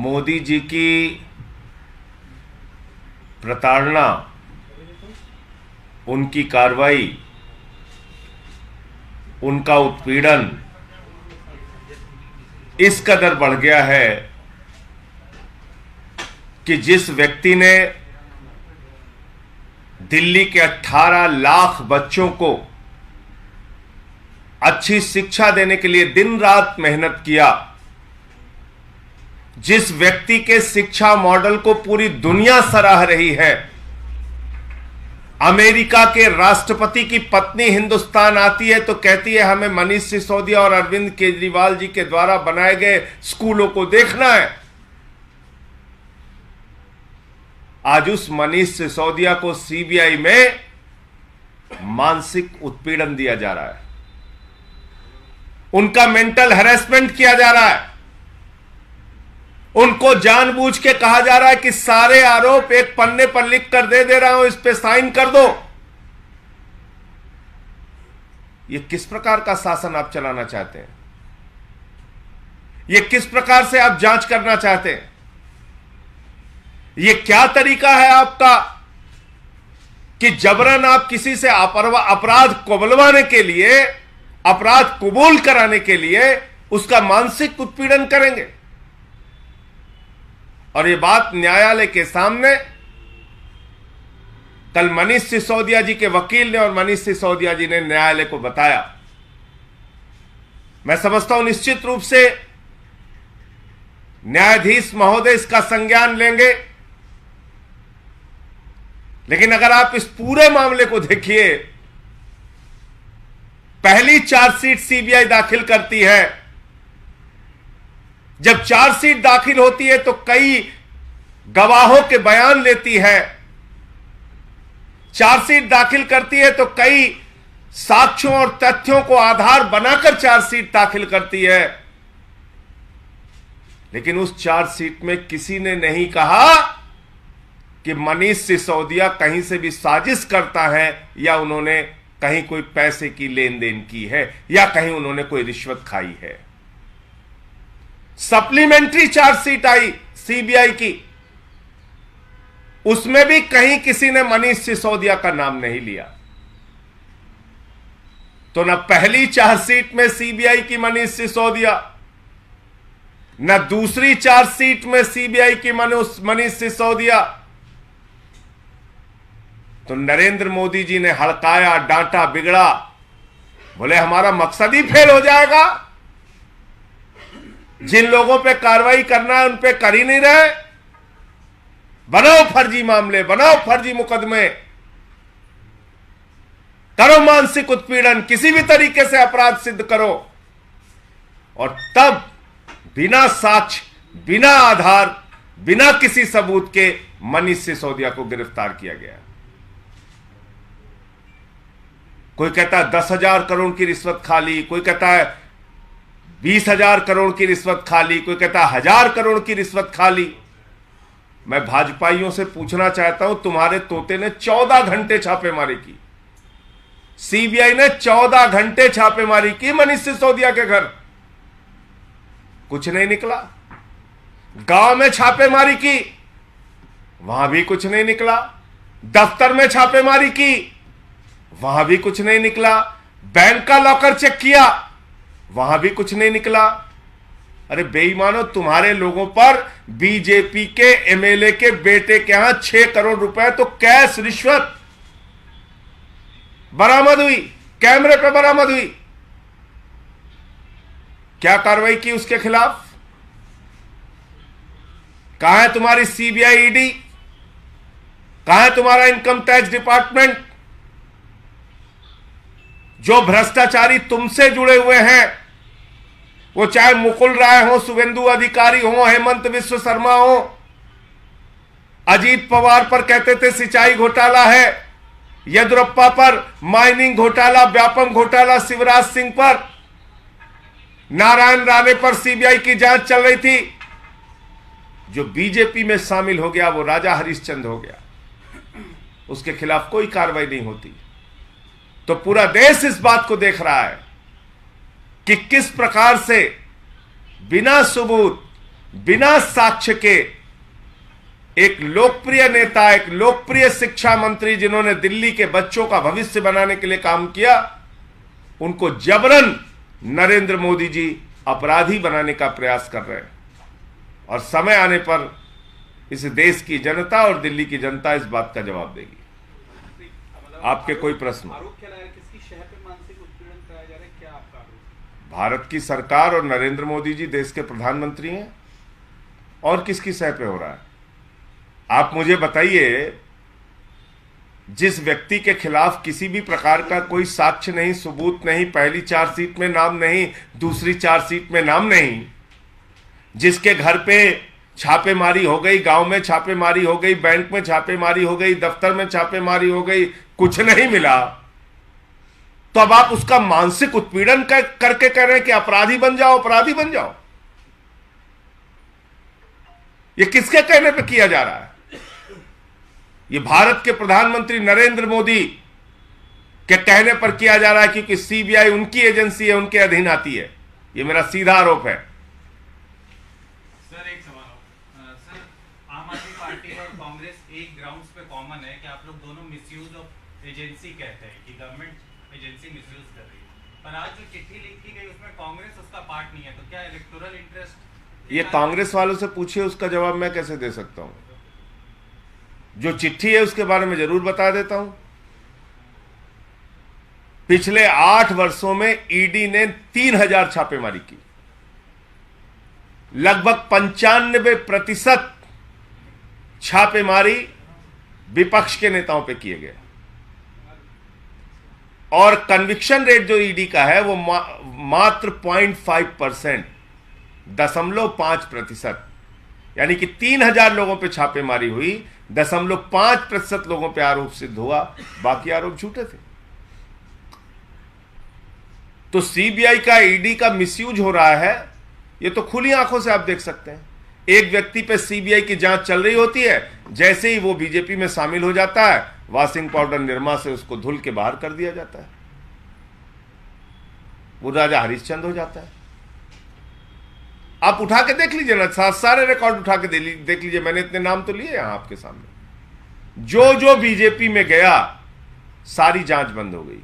मोदी जी की प्रताड़ना, उनकी कार्रवाई, उनका उत्पीड़न इस कदर बढ़ गया है कि जिस व्यक्ति ने दिल्ली के 18 लाख बच्चों को अच्छी शिक्षा देने के लिए दिन रात मेहनत किया, जिस व्यक्ति के शिक्षा मॉडल को पूरी दुनिया सराह रही है, अमेरिका के राष्ट्रपति की पत्नी हिंदुस्तान आती है तो कहती है हमें मनीष सिसोदिया और अरविंद केजरीवाल जी के द्वारा बनाए गए स्कूलों को देखना है। आज उस मनीष सिसोदिया को सीबीआई में मानसिक उत्पीड़न दिया जा रहा है, उनका मेंटल हैरेसमेंट किया जा रहा है, उनको जानबूझ के कहा जा रहा है कि सारे आरोप एक पन्ने पर लिख कर दे रहा हूं, इस पे साइन कर दो। यह किस प्रकार का शासन आप चलाना चाहते हैं? यह किस प्रकार से आप जांच करना चाहते हैं? यह क्या तरीका है आपका कि जबरन आप किसी से अपराध कबूलवाने के लिए, अपराध कबूल कराने के लिए उसका मानसिक उत्पीड़न करेंगे? और ये बात न्यायालय के सामने कल मनीष सिसोदिया जी के वकील ने और मनीष सिसोदिया जी ने न्यायालय को बताया। मैं समझता हूं निश्चित रूप से न्यायाधीश महोदय इसका संज्ञान लेंगे, लेकिन अगर आप इस पूरे मामले को देखिए, पहली चार्जशीट सीबीआई दाखिल करती है, जब चार्जशीट दाखिल होती है तो कई गवाहों के बयान लेती है, चार्जशीट दाखिल करती है तो कई साक्ष्यों और तथ्यों को आधार बनाकर चार्जशीट दाखिल करती है, लेकिन उस चार्जशीट में किसी ने नहीं कहा कि मनीष सिसोदिया कहीं से भी साजिश करता है या उन्होंने कहीं कोई पैसे की लेन देन की है या कहीं उन्होंने कोई रिश्वत खाई है। सप्लीमेंट्री चार्जशीट आई सीबीआई की, उसमें भी कहीं किसी ने मनीष सिसोदिया का नाम नहीं लिया। तो न पहली चार्जशीट में सीबीआई की मनीष सिसोदिया, न दूसरी चार्जशीट में सीबीआई की मनीष सिसोदिया। तो नरेंद्र मोदी जी ने हड़काया, डांटा, बिगड़ा, बोले हमारा मकसद ही फेल हो जाएगा, जिन लोगों पे कार्रवाई करना है उन पे कर ही नहीं रहे, बनाओ फर्जी मामले, बनाओ फर्जी मुकदमे, करो मानसिक उत्पीड़न, किसी भी तरीके से अपराध सिद्ध करो। और तब बिना साक्ष्य, बिना आधार, बिना किसी सबूत के मनीष सिसोदिया को गिरफ्तार किया गया। कोई कहता है 10,000 करोड़ की रिश्वत खा ली, कोई कहता है 20,000 करोड़ की रिश्वत खा ली, कोई कहता है 1,000 करोड़ की रिश्वत खा ली। मैं भाजपाइयों से पूछना चाहता हूं, तुम्हारे तोते ने 14 घंटे छापेमारी की, सीबीआई ने 14 घंटे छापेमारी की मनीष सिसोदिया के घर, कुछ नहीं निकला। गांव में छापेमारी की, वहां भी कुछ नहीं निकला। दफ्तर में छापेमारी की, वहां भी कुछ नहीं निकला। बैंक का लॉकर चेक किया, वहां भी कुछ नहीं निकला। अरे बेईमानो, तुम्हारे लोगों पर बीजेपी के एमएलए के बेटे के यहां 6 करोड़ रुपए तो कैश रिश्वत बरामद हुई, कैमरे पे बरामद हुई। क्या कार्रवाई की उसके खिलाफ? कहां है तुम्हारी सीबीआई, ईडी? कहां है तुम्हारा इनकम टैक्स डिपार्टमेंट? जो भ्रष्टाचारी तुमसे जुड़े हुए हैं, वो चाहे मुकुल राय हो, शुभेंदु अधिकारी हो, हेमंत विश्व शर्मा हो, अजीत पवार पर कहते थे सिंचाई घोटाला है, येदियुरप्पा पर माइनिंग घोटाला, व्यापम घोटाला, शिवराज सिंह पर, नारायण राणे पर सीबीआई की जांच चल रही थी। जो बीजेपी में शामिल हो गया वो राजा हरिश्चंद्र हो गया, उसके खिलाफ कोई कार्रवाई नहीं होती। तो पूरा देश इस बात को देख रहा है कि किस प्रकार से बिना सबूत, बिना साक्ष्य के एक लोकप्रिय नेता, एक लोकप्रिय शिक्षा मंत्री जिन्होंने दिल्ली के बच्चों का भविष्य बनाने के लिए काम किया, उनको जबरन नरेंद्र मोदी जी अपराधी बनाने का प्रयास कर रहे हैं। और समय आने पर इस देश की जनता और दिल्ली की जनता इस बात का जवाब देगी। आपके कोई प्रश्न? किसकी शहर पे मानसिक उत्पीड़न कराया जा रहा है, क्या आपका आरोप? भारत की सरकार और नरेंद्र मोदी जी देश के प्रधानमंत्री हैं, और किसकी सह पे हो रहा है? आप मुझे बताइए, जिस व्यक्ति के खिलाफ किसी भी प्रकार का कोई साक्ष्य नहीं, सबूत नहीं, पहली चार्जशीट में नाम नहीं, दूसरी चार्जशीट में नाम नहीं, जिसके घर पे छापेमारी हो गई, गांव में छापेमारी हो गई, बैंक में छापेमारी हो गई, दफ्तर में छापेमारी हो गई, कुछ नहीं मिला, तो अब आप उसका मानसिक उत्पीड़न करके कह रहे हैं कि अपराधी बन जाओ, अपराधी बन जाओ। ये किसके कहने पे किया जा रहा है? ये भारत के प्रधानमंत्री नरेंद्र मोदी के कहने पर किया जा रहा है, क्योंकि सीबीआई उनकी एजेंसी है, उनके अधीन आती है। ये मेरा सीधा आरोप है। सर एक सवाल, सर आम आदमी पार्टी और कांग्रेस एक ग्राउंड्स पे कॉमन है कि आप लोग दोनों मिसयूज ऑफ एजेंसी कहते हैं कि गवर्नमेंट एजेंसी मिसयूज कर रही है, पर आज जो चिट्ठी लिखी गई उसमें कांग्रेस उसका पार्ट नहीं है, तो क्या इलेक्टोरल इंटरेस्ट? ये कांग्रेस वालों से पूछिए, उसका जवाब मैं कैसे दे सकता हूं? जो चिट्ठी है उसके बारे में जरूर बता देता हूं। पिछले 8 वर्षों में ईडी ने 3000 छापेमारी की, लगभग 95% छापेमारी विपक्ष के नेताओं पे किए गए, और कन्विक्शन रेट जो ईडी का है वो मात्र 0.5%, 0.5%, यानी कि 3000 लोगों पे छापेमारी हुई, 0.5% लोगों पे आरोप सिद्ध हुआ, बाकी आरोप झूठे थे। तो सीबीआई का, ईडी का मिसयूज हो रहा है, ये तो खुली आंखों से आप देख सकते हैं। एक व्यक्ति पे सीबीआई की जांच चल रही होती है, जैसे ही वो बीजेपी में शामिल हो जाता है, वॉशिंग पाउडर निरमा से उसको धुल के बाहर कर दिया जाता है, वो राजा हरिश्चंद्र हो जाता है। आप उठा के देख लीजिए ना, सारे रिकॉर्ड उठा के देख लीजिए, मैंने इतने नाम तो लिए यहां आपके सामने। जो जो बीजेपी में गया, सारी जांच बंद हो गई।